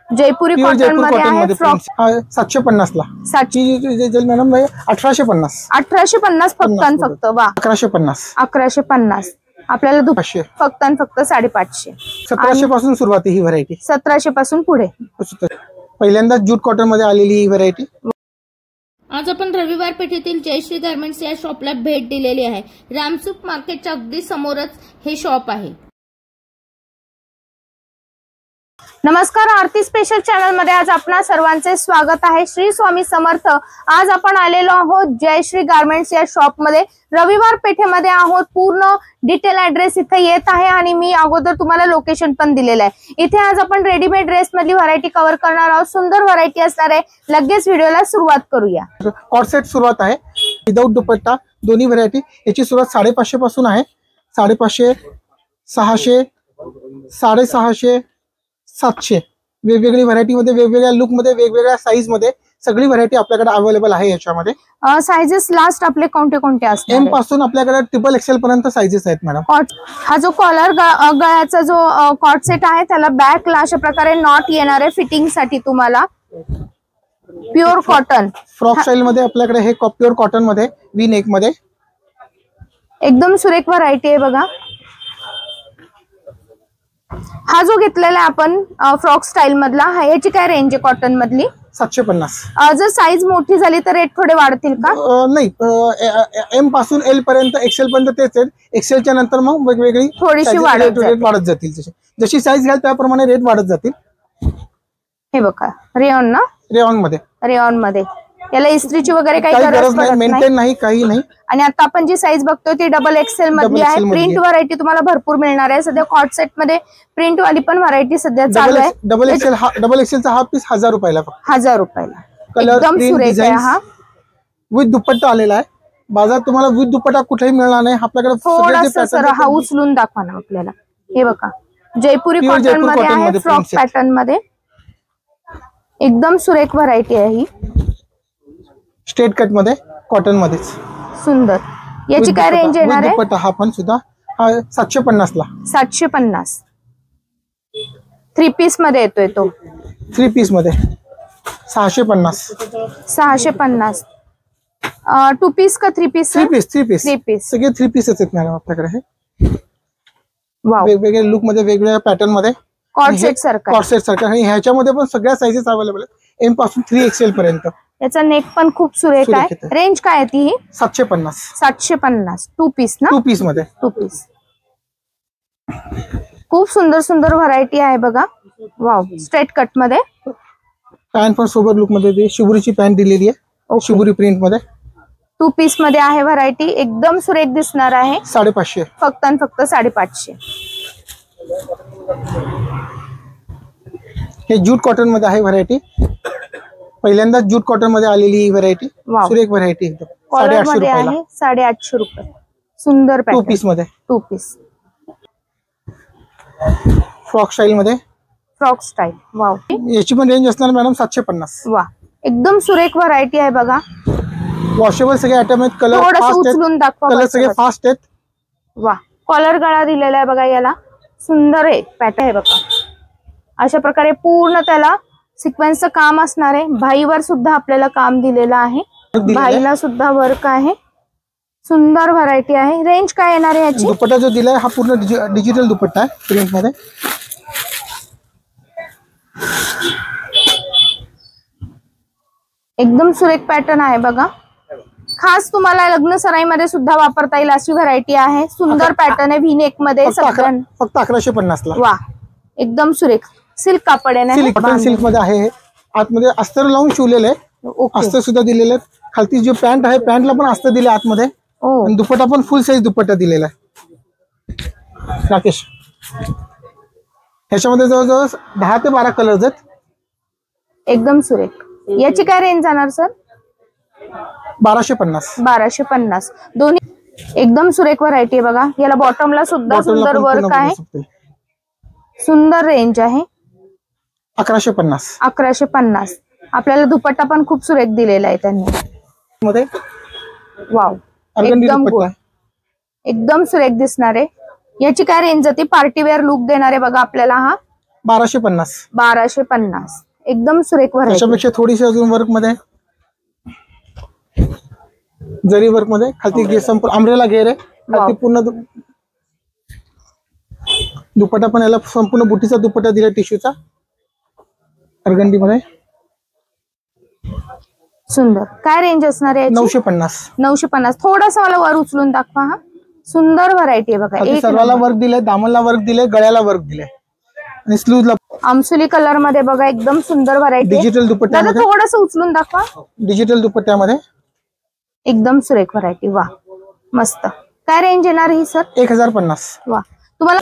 जयपुरी cotton मध्ये आहे frock 750 ला. मॅडम 1850. 1850 फक्त. वा 1150 आपल्याला फक्त आणि फक्त 550. 1700 पासून सुरुवात आहे ही व्हरायटी. 1700 पासून पुढे. पहिल्यांदा जूट कॉटन मध्ये आलेली ही व्हरायटी. आज आपण रविवार पेठेतील जयश्री गारमेंट्स या शॉपला भेट दिलेली आहे. रामसुख मार्केटच्या अगदी समोरच हे शॉप आहे. नमस्कार, आरती स्पेशल चॅनल मध्ये आज आपणा सर्वांचे स्वागत आहे. श्री स्वामी समर्थ. आज आपण आलेलो आहोत जयश्री गारमेंट्स या शॉप मध्ये. रविवार पेठेमध्ये आहोत. पूर्ण डिटेल ऍड्रेस इथे येत आहे आणि मी अगोदर तुम्हाला लोकेशन पण दिलेलं आहे. इथे आज आपण रेडीमेड ड्रेस मधली व्हरायटी कव्हर करणार आहोत. सुंदर व्हरायटी असणार आहे. लगेच व्हिडिओला सुरुवात करूया. कॉट सेट सुरुवात आहे विदाउट दुपट्टा दोन्ही व्हरायटी. याची सुरुवात 550 पासून आहे. 550, 600, 650, 700 वेगवेगळी व्हरायटी मध्ये, वेगवेगळ्या लुक मध्ये, वेगवेगळ्या साईज मध्ये सगळी व्हरायटी आपल्याकडे अवेलेबल आहे. याच्यामध्ये साइजेस लास्ट आपले कोणते असतात? एम पासून आपल्याकडे ट्रिपल XL पर्यंत साइजेस आहेत मॅडम. हा जो कॉलर गळ्याचा जो कॉट सेट आहे त्याला बॅकला अशा प्रकारे नॉट येणार आहे फिटिंग साठी. तुम्हाला प्युअर कॉटन फ्रॉक स्टाईल मध्ये आपल्याकडे हे प्युअर कॉटन मध्ये वी नेक मध्ये एकदम सुरेख व्हरायटी आहे बघा. हा जो घेतलेला आपण फ्रॉक स्टाईल मधला याची काय रेंज आहे कॉटन मधली? 750. जर साईज मोठी झाली तर रेट थोडे वाढतील का? नाही, एम पासून एल पर्यंत XL पर्यंत तेच आहेत. XL च्या नंतर मग वेगवेगळी थोडीशी रेट वाढत जातील. जशी साईज घ्याल त्याप्रमाणे रेट वाढत जातील. हे बघा रेऑन ना, रेऑन मध्ये याला इस्त्रीची वगैरे काही गरज नाही, मेंटेन नाही, काही नाही. आणि आता आपण जी साईज बघतोय ती डबल XL मधली आहे. प्रिंट व्हरायटी तुम्हाला भरपूर मिळणार आहे. सध्या कॉट सेट मध्ये प्रिंट वाली पण व्हरायटी सध्या चालू आहे. डबल XL चा हा पीस 1000 रुपयाला. 1000 रुपयाला. कलर एकदम सुरेख आहे. हा विथ दुपट्टा आलेला आहे. बाजारात तुम्हाला विथ दुपट्टा कुठेही मिळणार नाही. आपल्याकडे थोडासा हा उचलून दाखवा ना आपल्याला. हे बघा जयपुरी कॉटन मध्ये आहे. फ्रॉक पॅटर्न मध्ये एकदम सुरेख व्हरायटी आहे ही. स्ट्रेट कट मध्ये कॉटन मध्येच सुंदर. याची काय रेंज येणार आहे? दुपट्टा हा पण सुद्धा 750 ला. 750 3 पीस मध्ये येतोय तो. 3 पीस मध्ये 650. 650 2 पीस का 3 पीस? 3 पीस. 3 पीस सगळे 3 पीसच आहेत मॅडम आपल्याकडे. वाव, वेगवेगळ्या लुक मध्ये, वेगवेगळ्या पॅटर्न मध्ये कॉट सेट सारखा. आणि ह्याच्यामध्ये पण सगळ्या साईजेस अवेलेबल आहेत. एम पासून 3 XL पर्यंत. याचा नेक पण खूप सुरेख आहे. रेंज काय आहे ती? 750. 750 2 पीस ना? 2 पीस मध्ये 2 पीस. खूप सुंदर व्हरायटी आहे बघा. वाव, स्ट्रेट कट मध्ये. पॅन्ट पण सोबत लुक मध्ये शिबुरीची पॅन्ट दिलेली आहे. शिबुरी प्रिंट मध्ये 2 पीस मध्ये आहे व्हरायटी. एकदम सुरेख दिसणार आहे. 550 फक्त आणि फक्त 550. हे जूट कॉटन मध्ये आहे व्हरायटी. पहिल्यांदा जूट कॉटन मध्ये आलेली ही व्हरायटी. सुरेख व्हरायटी एकदम. 850 रुपयाला. 850 रुपये. सुंदर पॅटर्न. 2 पीस मध्ये 2 पीस फ्रॉक स्टाईल मध्ये. Frock style. वाव, याची पण रेंज असणार मॅडम 750. वा, एकदम सुरेख व्हरायटी आहे बघा. वॉशेबल सगळे आयटम आहेत. कलर उचलून दाखवा. कलर सगळे फास्ट आहेत. वा, कॉलर गळा दिलेला आहे बघा. याला सुंदर आहे पॅटर्न आहे बघा. अशा प्रकारे पूर्ण त्याला सिक्वेन्सचं काम असणार आहे. भाईवर सुद्धा आपल्याला काम दिलेलं आहे. भाईला सुद्धा वर्क आहे. सुंदर व्हरायटी आहे. रेंज काय येणार आहे याची? दुपट्टा जो दिलाय हा पूर्ण डिजिटल दुपट्टा आहे प्रिंट मध्ये. एकदम सुरेख पॅटर्न आहे बघा. खास तुम्हाला लग्न सराईमध्ये सुद्धा वापरता येईल अशी व्हरायटी आहे. सुंदर पॅटर्न आहे. व्ही नेक मध्ये. फक्त 1150 ला. वा, एकदम सुरेख. सिल्क कापड आहे. सिल्क मध्ये आहे. आतमध्ये अस्तर लावून शिवलेले आहे. अस्तर सुद्धा दिलेले आहेत. खालती जो पॅन्ट आहे पॅन्टला पण अस्तर दिले आतमध्ये. आणि दुपट्टा पण फुल साईज दुपट्टा दिलेला आहे. राकेश, ह्याच्यामध्ये जवळजवळ 10 ते 12 कलर्स आहेत. एकदम सुरेख. याची काय रेंज जाणार सर? 1250. 1250 दोन्ही. एकदम सुरेख व्हरायटी आहे बघा. याला बॉटमला सुद्धा सुंदर वर्क आहे. सुंदर रेंज आहे. 1150. 1150. आपल्याला दुपट्टा पण खूप सुरेख दिलेला आहे त्यांनी मध्ये. वाव, एकदम सुरेख दिसणार आहे. याची काय रेंज जाते? पार्टीवेअर लुक देणार आहे बघा आपल्याला. हा 1250. 1250. एकदम सुरेख व्हरायटी. त्याच्यापेक्षा थोडीशी अजून वर्क मध्ये, जरी वर्क मध्ये खालती संपूर्ण अम्ब्रेला घेर आहे, खालती पूर्ण दुपट्टा पण याला संपूर्ण बुटीचा दुपट्टा दिला टिश्यूचा अर्गंडी मध्ये. सुंदर. काय रेंज असणार आहे? 950. 950. थोडस मला वर उचलून दाखवा. हा सुंदर व्हरायटी आहे बघा. सर्वाला वर्क दिले, दामनला वर्क दिले, गळ्याला वर्क दिले आणि स्लीव्हला आमसुली कलर मध्ये बघा. एकदम सुंदर व्हरायटी. डिजिटल दुपट्ट्यामध्ये, थोडस उचलून दाखवा. डिजिटल दुपट्ट्यामध्ये एकदम सुरेख व्हरायटी. वा मस्त. काय रेंज येणार ही सर? 1050. वा. तुम्हाला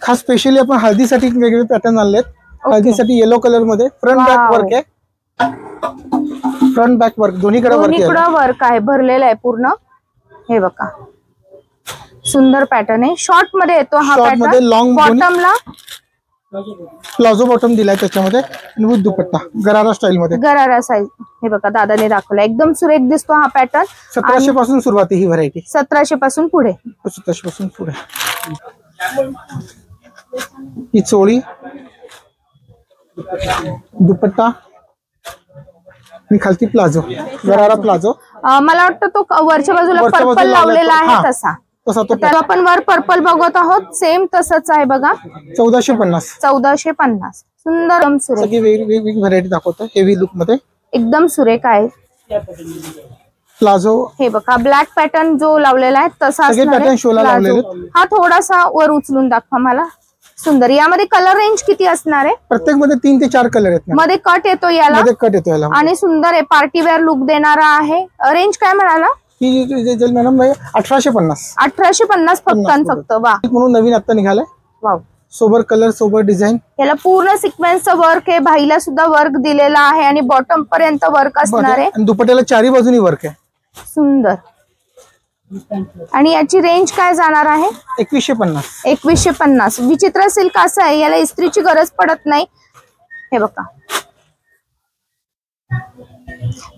खास स्पेशली आपण हळदीसाठी वेगवेगळे पॅटर्न आणलेत. हळदीसाठी येलो कलर मध्ये फ्रंट बॅक वर्क आहे. फ्रंट बॅक वर्क दोन्हीकडे वर्क आहे. भरलेला आहे पूर्ण. हे बघा सुंदर पॅटर्न आहे. शॉर्ट मध्ये येतो हा पॅटर्न. लॉंग बॉटमला प्लाझो बॉटम दिलाय त्याच्यामध्ये विथ दुपट्टा गरारा स्टाईल मध्ये. गरारा साईज. हे बघा दादाने दाखवला. एकदम सुरेख दिसतो हा पॅटर्न. 1700 पासून सुरुवात आहे ही व्हरायटी. 1700 पासून पुढे. 1700 पासून पुढे. ही चोळी, दुपट्टा आणि खालती प्लाझो, गरारा प्लाझो. मला वाटतं तो वरच्या बाजूला पर्पल लावलेला आहे तसा. त्याला आपण वर पर्पल बघत आहोत. सेम तसंच आहे बघा. 1450. 1450. सुंदर सुरेख. सगळी वेगवेगळी व्हरायटी दाखवतो हेवी लुक मध्ये. एकदम सुरेख आहे. प्लाझो हे बघा ब्लॅक पॅटर्न जो लावलेला आहे तसा पॅटर्न शोला लावलेले. हा थोडासा वर उचलून दाखवा मला. सुंदर. यामध्ये कलर रेंज किती असणार आहे? प्रत्येक मध्ये 3 ते 4 कलर आहेत. मध्ये कट येतो याला. कट येतो याला आणि सुंदर आहे. पार्टी वेअर लुक देणारा आहे. रेंज काय म्हणाला? मॅडम 1850. 1850 फक्त. वा. म्हणून नवीन आता निघालाय. Wow. Sober colour, sober design. याला पूर्ण सिक्वेन्सचं वर्क आहे. भाईला सुद्धा वर्क दिलेला आहे आणि बॉटम पर्यंत वर्क असणार आहे. आणि दुपट्ट्याला चारी बाजूनी वर्क आहे. सुंदर. आणि याची रेंज काय जाणार आहे? 2150. 2150. विचित्र सिल्क असं आहे, याला इस्त्रीची गरज पडत नाही. हे बघा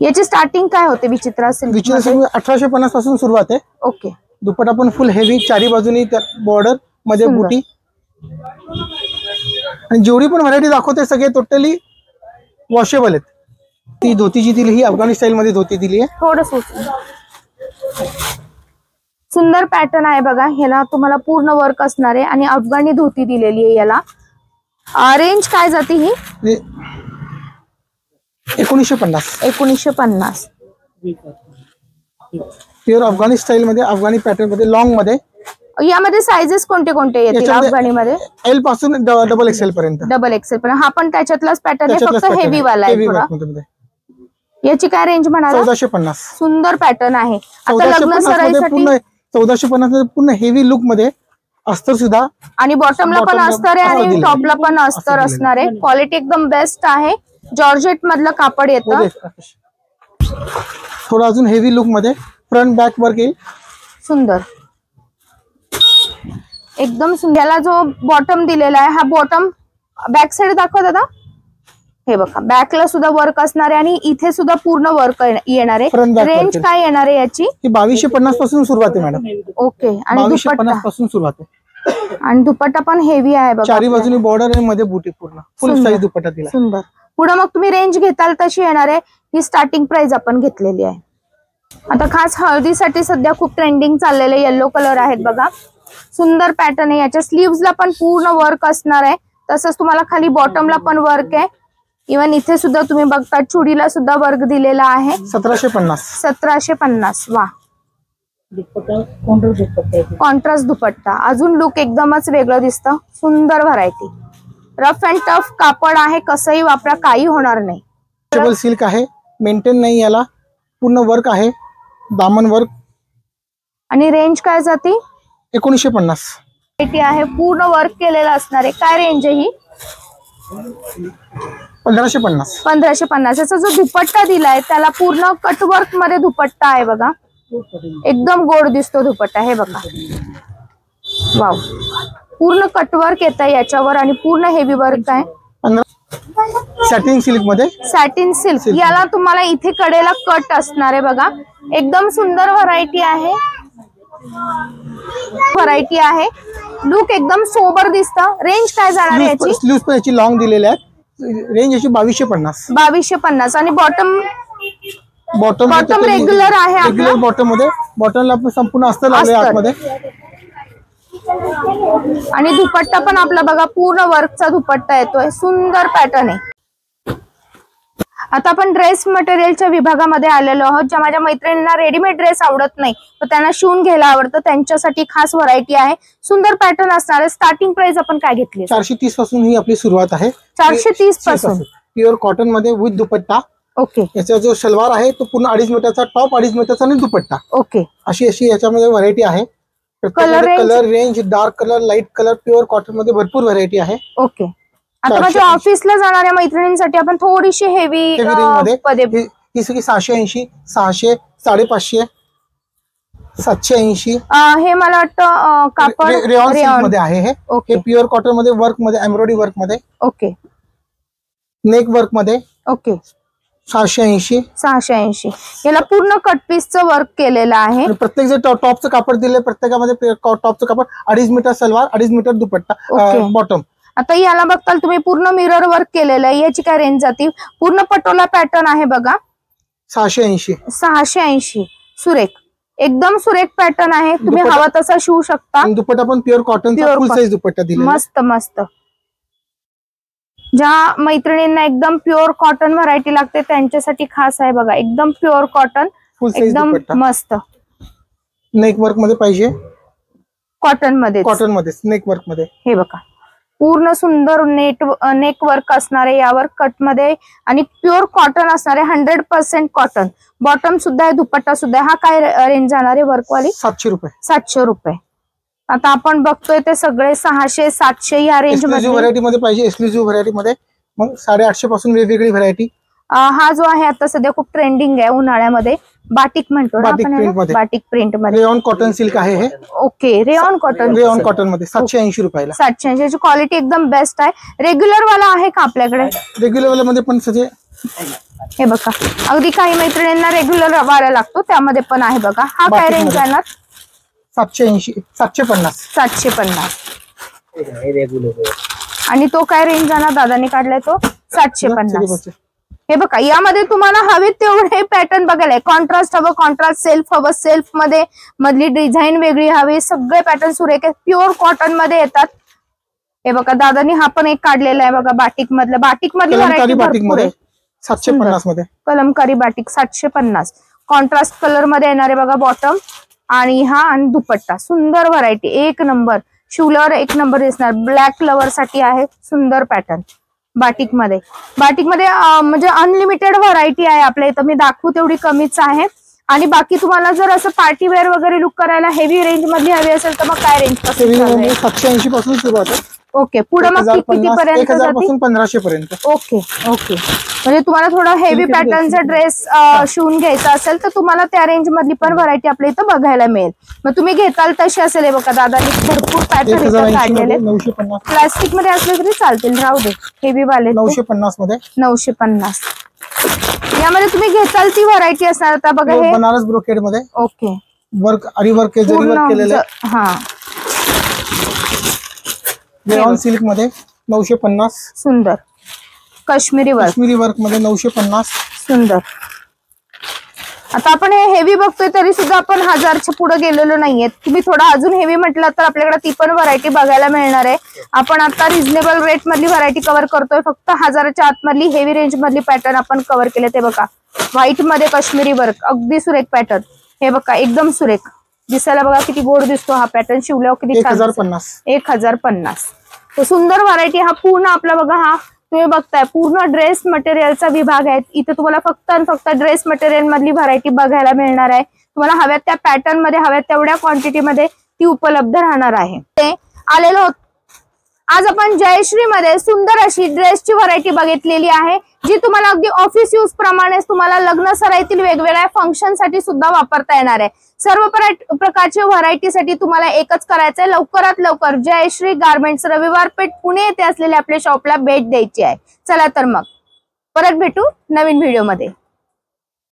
याची स्टार्टिंग काय होते विचित्र सिल्क? विचित्र सिल्क 1850 पासून सुरुवात आहे. ओके. दुपट्टा पण फुल हेवी, चारी बाजूनी बॉर्डर मध्ये बुटी. आणि जेवढी पण व्हरायटी दाखवते सगळे टोटली वॉशेबल आहेत. ती धोती जी दिली ही अफगाणी स्टाईल मध्ये धोती दिली आहे. थोडस सुंदर पॅटर्न आहे बघा. ह्याला तुम्हाला पूर्ण वर्क असणार आहे आणि अफगाणी धोती दिलेली आहे. याला रेंज काय जाते ही? 1950. 1950. प्युअर अफगाणी स्टाईल मध्ये, अफगाणी पॅटर्न मध्ये, लॉंग मध्ये. यामध्ये साइजेस कोणते कोणते येतील अफगाणी मध्ये? एल पासून डबल एक्सेल पर्यंत. डबल एक्सेल पर्यंत. हा पण त्याच्यातलाच पॅटर्न आहे, फक्त हेवी वाला आहे. याची काय रेंज म्हणाला? 1450. सुंदर पॅटर्न आहे. आता लग्न सराईसाठी 1450 पूर्ण हेवी लुक मध्ये अस्तर सुद्धा. आणि बॉटमला पण अस्तर आहे आणि टॉपला पण अस्तर असणार आहे. क्वालिटी एकदम बेस्ट आहे. जॉर्जेट मधलं कापड येतं. थोडं अजून हेवी लुक मध्ये फ्रंट बॅक वर्क येईल. सुंदर. एकदम सुंदर. याला जो बॉटम दिलेला आहे हा बॉटम बॅक साइड दाखवा दादा. हे बघा बॅकला सुद्धा वर्क असणार आहे आणि इथे सुद्धा पूर्ण वर्क येणार आहे. रेंज काय येणार आहे याची? 2250 पासून सुरुवात आहे मॅडम. ओके. आणि 2250 पासून सुरुवात आहे. आणि दुपट्टा पण हेवी आहे बघा. चारी बाजूनी बॉर्डर आणि मध्ये बुटी पूर्ण फुल साईज दुपट्टा दिला. सुंदर. पुढे मग तुम्ही रेंज घेताल तशी येणार आहे. ही स्टार्टिंग प्राइस आपण घेतलेली आहे. आता खास हळदीसाठी सध्या खूप ट्रेंडिंग चाललेले येलो कलर आहेत बघा. सुंदर पॅटर्न आहे. याच्या स्लीव्हजला पण पूर्ण वर्क असणार आहे. तसंच तुम्हाला खाली बॉटमला पण वर्क आहे. इव्हन इथे सुद्धा तुम्ही बघता चुडीला सुद्धा वर्क दिलेला आहे. 1750. 1750. वा. कॉन्ट्रास्ट दुपट्टा. अजून लुक एकदमच वेगळं दिसतं. सुंदर व्हरायटी. रफ अँड टफ कापड आहे. कसंही वापरा काही होणार नाही. टेबल सिल्क आहे. मेंटेन नाही याला. पूर्ण वर्क आहे. दामन वर्क. आणि रेंज काय जाते? 1950. आहे. पूर्ण वर्क केलेलं असणार आहे. काय रेंज आहे ही? 1550. 1550. याचा जो दुपट्टा दिलाय त्याला पूर्ण कटवर्क मध्ये दुपट्टा आहे बघा. एकदम गोड दिसतो दुपट्टा. हे बघा. वाव. पूर्ण कटवर्क येत आहे याच्यावर आणि पूर्ण हेवी वर्क आहे. सॅटिन सिल्क मध्ये. Satin silk. याला तुम्हाला इथे कडेला कट असणार आहे बघा. एकदम सुंदर व्हरायटी आहे. लुक एकदम सोबर दिसतं. रेंज काय जाणार आहे याची? स्लीव्स पण याची लॉंग दिलेले आहेत. रेंज याची 2250. 2250 आणि बॉटम बॉटम रेग्युलर आहे आपलं. रेग्युलर बॉटम मध्ये बॉटमला संपूर्ण अस्तर लावले आतमध्ये. आणि दुपट्टा पण आपला बघा पूर्ण वर्कचा दुपट्टा येतोय. सुंदर पॅटर्न आहे. आता आपण ड्रेस मटेरियलच्या विभागामध्ये आलेलो आहोत. ज्या माझ्या मैत्रिणींना रेडीमेड ड्रेस आवडत नाही तर त्यांना शिवून घ्यायला आवडतं त्यांच्यासाठी खास व्हरायटी आहे. सुंदर पॅटर्न असणार आहे. स्टार्टिंग प्राइस आपण काय घेतली? 430 पासून ही आपली सुरुवात आहे. 430 पासून प्युअर कॉटन मध्ये विथ दुपट्टा. ओके. याचा जो सलवार आहे तो पूर्ण 2.5 मीटरचा, टॉप 2.5 मीटरचा आणि दुपट्टा. ओके. अशी याच्यामध्ये व्हरायटी आहे. Colour range dark colour, light colour, pure cotton मध्ये भरपूर व्हरायटी आहे. ओके. आता माझ्या ऑफिसला जाणाऱ्या मैत्रिणींसाठी आपण थोडीशी हेवी मध्ये ही सगळी 680, 600, 550, 780. हे मला वाटतं कापड रेऑन सिल्क मध्ये आहे. ओके. हे प्युअर कॉटन मध्ये वर्क मध्ये, एम्ब्रॉयडरी वर्क मध्ये. ओके. नेक वर्क मध्ये. ओके. 680. 680. याला पूर्ण कट पीसचं वर्क केलेलं आहे. प्रत्येक जे टॉपचं कापड दिले प्रत्येकामध्ये टॉपचं कापड 2.5 मीटर सलवार, 2.5 मीटर दुपट्टा बॉटम. आता याला बघताल तुम्ही पूर्ण मिरर वर्क केलेलं आहे. याची काय रेंज जाते? पूर्ण पटोला पॅटर्न आहे बघा. 680. 680. सुरेख, एकदम सुरेख पॅटर्न आहे. तुम्ही हवा तसा शिवू शकता. दुपट्टा पण प्युअर कॉटनचा फुल साइज दुपट्टा दिला. मस्त मस्त. ज्या मैत्रिणींना एकदम प्युअर कॉटन व्हरायटी लागते त्यांच्यासाठी खास आहे बघा. एकदम प्युअर कॉटन, एकदम मस्त. नेक वर्क मध्ये पाहिजे कॉटन मध्ये नेक वर्क मध्ये. हे बघा पूर्ण सुंदर नेक वर्क असणार आहे यावर कट मध्ये आणि प्युअर कॉटन असणार आहे. 100% कॉटन. बॉटम सुद्धा आहे, दुपट्टा सुद्धा आहे. हा काय रेंज जाणार आहे वर्क वाली? 700 रुपये. 700 रुपये. आता आपण बघतोय ते सगळे 600, 700 या रेंज मध्ये. व्हरायटी मध्ये पाहिजे एक्सक्लुझिव्ह व्हरायटी मध्ये मग 850 पासून वेगवेगळी व्हरायटी. हा जो आहे आता सध्या खूप ट्रेंडिंग आहे उन्हाळ्यामध्ये. बाटिक म्हणतो ना आपण, बाटिक प्रिंट मध्ये. रेऑन कॉटन सिल्क आहे हे. ओके. रेऑन कॉटन मध्ये 780 रुपयाला. 780. याची क्वालिटी एकदम बेस्ट आहे. रेग्युलर वाला आहे का आपल्याकडे? रेग्युलर वाला मध्ये पण सगळे हे बघा अगदी काही मैत्रिणींना रेग्युलर वाला लागतो त्यामध्ये पण आहे बघा. हा काय रेंज जाणार? 780, 750. 750. आणि तो काय रेंज जाणार? दादानी काढलाय तो 750. हे बघा यामध्ये तुम्हाला हवे तेवढे पॅटर्न बघायला. कॉन्ट्रास्ट हवं कॉन्ट्रास्ट, सेल्फ हवं सेल्फ मध्ये, मधली डिझाईन वेगळी हवी, सगळे पॅटर्न सुरेख प्युअर कॉटन मध्ये येतात. हे बघा दादानी हा पण एक काढलेला आहे बघा बाटिक मधलं. बाटिक मधली व्हरायटी भरपूर आहे. 750 मध्ये कलमकारी बाटिक 750. कॉन्ट्रास्ट कलर मध्ये येणार आहे बघा बॉटम आणि हा आणि दुपट्टा. सुंदर व्हरायटी, एक नंबर. शिवल्यावर एक नंबर दिसणार. ब्लॅक लवर साठी आहे सुंदर पॅटर्न बाटिक मध्ये. म्हणजे अनलिमिटेड व्हरायटी आहे आपल्या इथं. मी दाखवू तेवढी कमीच आहे. आणि बाकी तुम्हाला जर असं पार्टी वेअर वगैरे लुक करायला हेवी रेंज मधली हवी असेल तर मग काय रेंज? 780 पासून सुरुवात आहे. ओके. पुढे मग किती पर्यंत? 1000 पासून 1500 पर्यंत. ओके. ओके. म्हणजे तुम्हाला थोडा हेवी पॅटर्नचा ड्रेस शिवून घ्यायचा असेल तर तुम्हाला त्या रेंज मधली पण व्हरायटी आपल्या इथं बघायला मिळेल. मग तुम्ही घेताल तशी असेल. बघा दादानी भरपूर पॅटर्न इथं काढलेले. प्लास्टिक मध्ये असले तरी चालतील, राहू दे. हेवी वाले 950 मध्ये. 950. यामध्ये तुम्ही घेताल ती व्हरायटी असणार. आता बघा हे बनारस ब्रोकेड मध्ये. ओके. वर्क आरी वर्क जरी वर्क केलेलं आहे. हा. रेऑन सिल्क मध्ये 950. सुंदर. काश्मीरी वर्क मध्ये 950. सुंदर. आता आपण हे हेवी बघतोय तरी सुद्धा आपण 1000च्या पुढे गेलेलो नाहीये. तुम्ही थोडा अजून हेवी म्हटलं तर आपल्याकडे ती पण व्हरायटी बघायला मिळणार आहे. आपण आता रिझनेबल रेट मधली व्हरायटी कव्हर करतोय. फक्त 1000च्या आतमधली हेवी रेंज मधली पॅटर्न आपण कव्हर केले. ते बघा व्हाईट मध्ये काश्मीरी वर्क, अगदी सुरेख पॅटर्न. हे बघा एकदम सुरेख दिसायला. बघा किती गोड दिसतो हा पॅटर्न. शिवल्यावर किती छान. 1050. 1050. तो सुंदर व्हरायटी. हा पूर्ण आपला बघा हा तुम्ही बघताय पूर्ण ड्रेस मटेरियलचा विभाग आहे. इथे तुम्हाला फक्त आणि फक्त ड्रेस मटेरियल मधली व्हरायटी बघायला मिळणार आहे. तुम्हाला हव्यात त्या पॅटर्न मध्ये हव्यात तेवढ्या क्वांटिटी मध्ये ती उपलब्ध राहणार आहे. ते आलेलो होत. आज आपण जयश्री मध्ये सुंदर अशी ड्रेसची व्हरायटी बघितलेली आहे जी तुम्हाला अगदी ऑफिस यूज प्रमाणेच तुम्हाला लग्न सराईतील वेगवेगळ्या फंक्शन साठी सुद्धा वापरता येणार आहे. सर्व प्रकारच्या व्हरायटीसाठी तुम्हाला एकच करायचंय. लवकरात लवकर जयश्री गारमेंट्स रविवार पेठ पुणे येथे असलेल्या आपल्या शॉपला भेट द्यायची आहे. चला तर मग परत भेटू नवीन व्हिडिओ मध्ये.